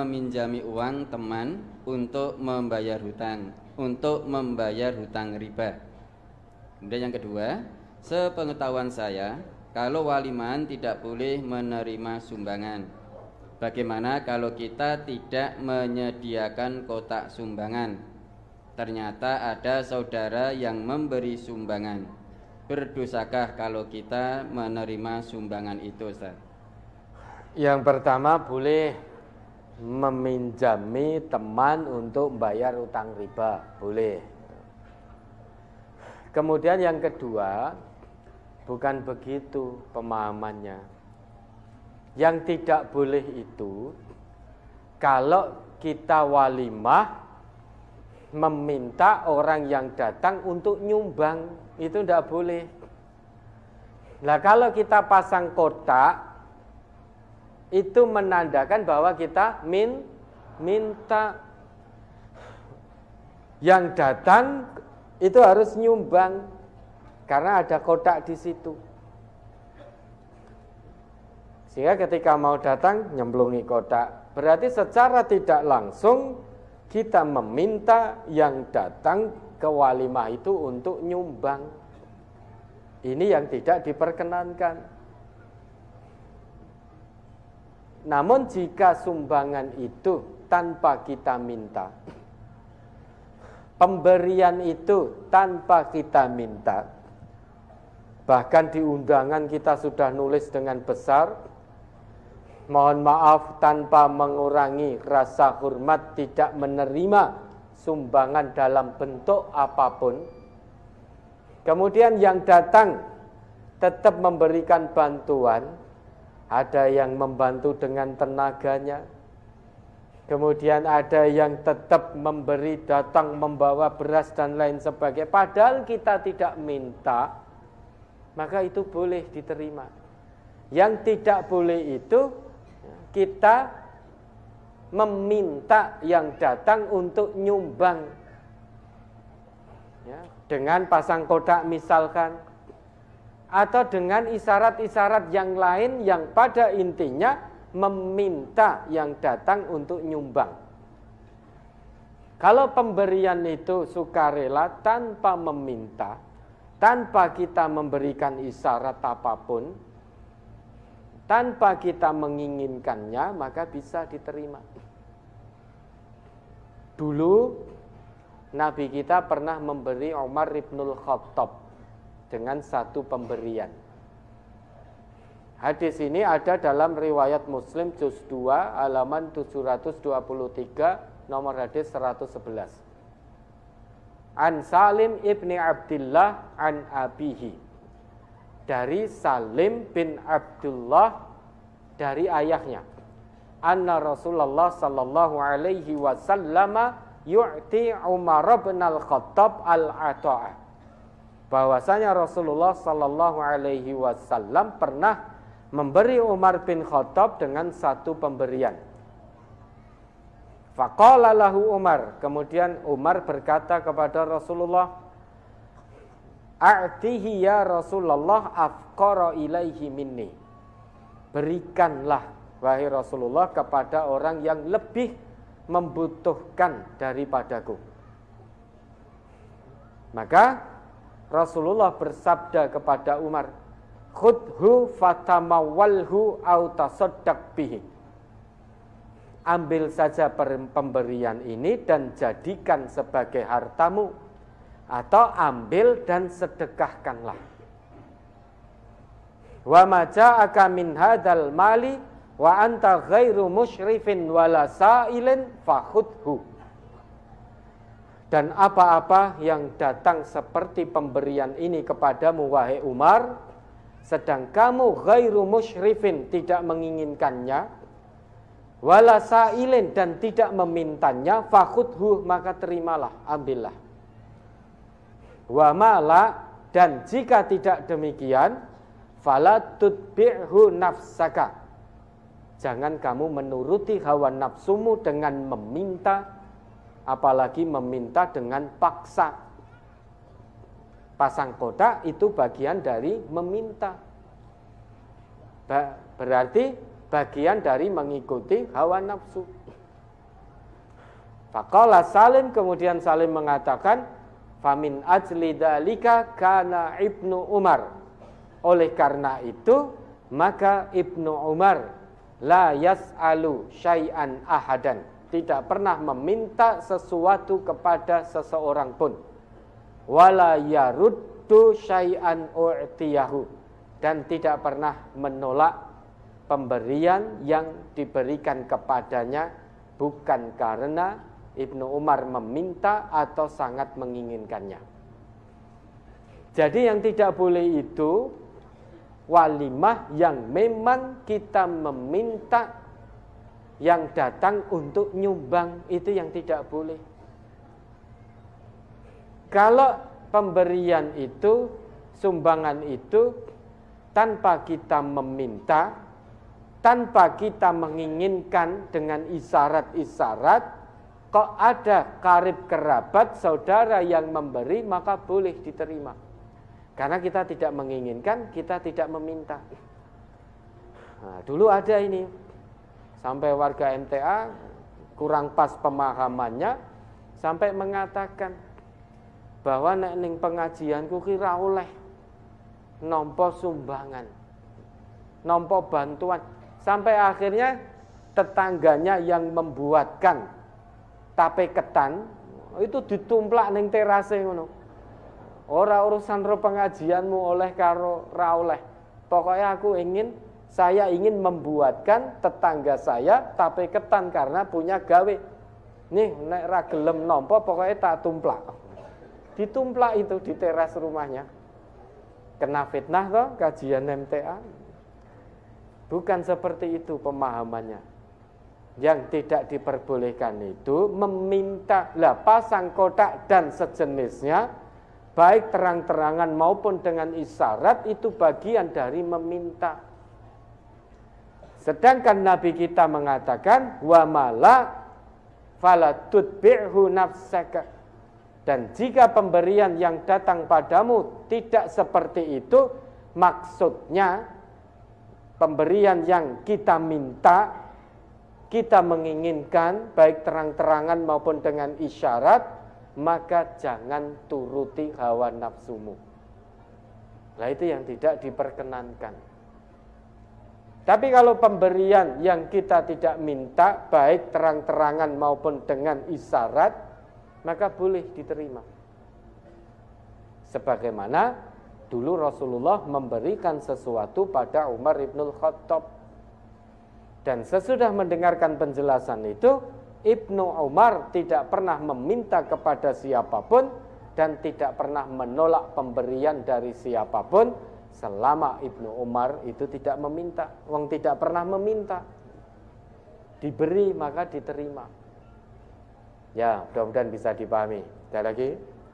meminjami uang teman untuk membayar hutang riba. Kemudian yang kedua, sepengetahuan saya, kalau walimahan tidak boleh menerima sumbangan. Bagaimana kalau kita tidak menyediakan kotak sumbangan? Ternyata ada saudara yang memberi sumbangan. Berdosakah kalau kita menerima sumbangan itu, Ustaz? Yang pertama, boleh meminjami teman untuk membayar utang riba, boleh. Kemudian yang kedua, bukan begitu pemahamannya. Yang tidak boleh itu, kalau kita walimah meminta orang yang datang untuk nyumbang, itu tidak boleh. Nah, kalau kita pasang kotak, itu menandakan bahwa kita minta. Yang datang itu harus nyumbang karena ada kotak di situ. Sehingga ketika mau datang nyemplungi kotak, berarti secara tidak langsung kita meminta yang datang ke walimah itu untuk nyumbang. Ini yang tidak diperkenankan. Namun jika sumbangan itu tanpa kita minta, pemberian itu tanpa kita minta, bahkan di undangan kita sudah nulis dengan besar, mohon maaf tanpa mengurangi rasa hormat tidak menerima sumbangan dalam bentuk apapun. Kemudian yang datang tetap memberikan bantuan, ada yang membantu dengan tenaganya, kemudian ada yang tetap memberi, datang membawa beras dan lain sebagainya, padahal kita tidak minta, maka itu boleh diterima. Yang tidak boleh itu kita meminta yang datang untuk nyumbang, ya, dengan pasang kotak misalkan, atau dengan isyarat-isyarat yang lain yang pada intinya meminta yang datang untuk nyumbang. Kalau pemberian itu sukarela tanpa meminta, tanpa kita memberikan isyarat apapun, tanpa kita menginginkannya, maka bisa diterima. Dulu Nabi kita pernah memberi Umar ibnul Khattab dengan satu pemberian. Hadis ini ada dalam riwayat Muslim juz 2 halaman 723 nomor hadis 111. An Salim ibni Abdullah an abihi, dari Salim bin Abdullah dari ayahnya, anna Rasulullah sallallahu alaihi wasallam yu'ti Umar bin al-Khattab al-ata'a, bahwasanya Rasulullah sallallahu alaihi wasallam pernah memberi Umar bin Khattab dengan satu pemberian. Faqala lahu Umar, kemudian Umar berkata kepada Rasulullah, a'tihi ya Rasulullah afqara ilaihi minni, berikanlah wahai Rasulullah kepada orang yang lebih membutuhkan daripadaku. Maka Rasulullah bersabda kepada Umar, khudhu fatamawalhu au tasaddaq bihi, ambil saja pemberian ini dan jadikan sebagai hartamu, atau ambil dan sedekahkanlah. Wa ma ja'aka min hadzal mali wa anta ghairu musyrifin wala sa'ilin fakhudhu, dan apa-apa yang datang seperti pemberian ini kepadamu wahai Umar, sedang kamu ghairu musyrifin, tidak menginginkannya, wala sa'ilin, dan tidak memintanya, fakhudhu, maka terimalah, ambillah. Wa mala, dan jika tidak demikian, fala tutbi'hu nafsaka, jangan kamu menuruti hawa nafsumu dengan meminta, apalagi meminta dengan paksa. Pasang kotak itu bagian dari meminta, berarti bagian dari mengikuti hawa nafsu. Faqala Salim, kemudian Salim mengatakan, famin ajli dzalika kana Ibnu Umar. Oleh karena itu, maka Ibnu Umar la yas'alu syai'an ahadan, tidak pernah meminta sesuatu kepada seseorang pun. Wala yaruddu syai'an u'tiyahu, dan tidak pernah menolak pemberian yang diberikan kepadanya bukan karena Ibnu Umar meminta atau sangat menginginkannya. Jadi yang tidak boleh itu walimah yang memang kita meminta, yang datang untuk nyumbang, itu yang tidak boleh. Kalau pemberian itu, sumbangan itu tanpa kita meminta, tanpa kita menginginkan dengan isyarat-isyarat, kok ada karib kerabat saudara yang memberi, maka boleh diterima. Karena kita tidak menginginkan, kita tidak meminta. Nah, dulu ada ini, sampai warga MTA kurang pas pemahamannya, sampai mengatakan bahwa nek ning pengajianku kira oleh nampa sumbangan, nampa bantuan, sampai akhirnya tetangganya yang membuatkan tape ketan itu ditumplak ning terase ngono. Ora urusan ro pengajianmu oleh karo ra oleh. Pokoknya saya ingin membuatkan tetangga saya tape ketan karena punya gawe. Nih nek ra gelem nampa pokoknya tak tumplak. Ditumplak itu di teras rumahnya. Kena fitnah toh kajian MTA. Bukan seperti itu pemahamannya. Yang tidak diperbolehkan itu meminta, pasang kotak dan sejenisnya, baik terang-terangan maupun dengan isyarat, itu bagian dari meminta. Sedangkan Nabi kita mengatakan, wa mala fala tutbi'hu nafsaka. Dan jika pemberian yang datang padamu tidak seperti itu, maksudnya pemberian yang kita minta, kita menginginkan baik terang-terangan maupun dengan isyarat, maka jangan turuti hawa nafsumu. Nah itu yang tidak diperkenankan. Tapi kalau pemberian yang kita tidak minta, baik terang-terangan maupun dengan isyarat, maka boleh diterima. Sebagaimana dulu Rasulullah memberikan sesuatu pada Umar ibnul Khattab. Dan sesudah mendengarkan penjelasan itu, Ibnu Umar tidak pernah meminta kepada siapapun dan tidak pernah menolak pemberian dari siapapun selama Ibnu Umar itu tidak meminta. Wong tidak pernah meminta, diberi maka diterima. Ya, mudah-mudahan bisa dipahami. Sekali lagi.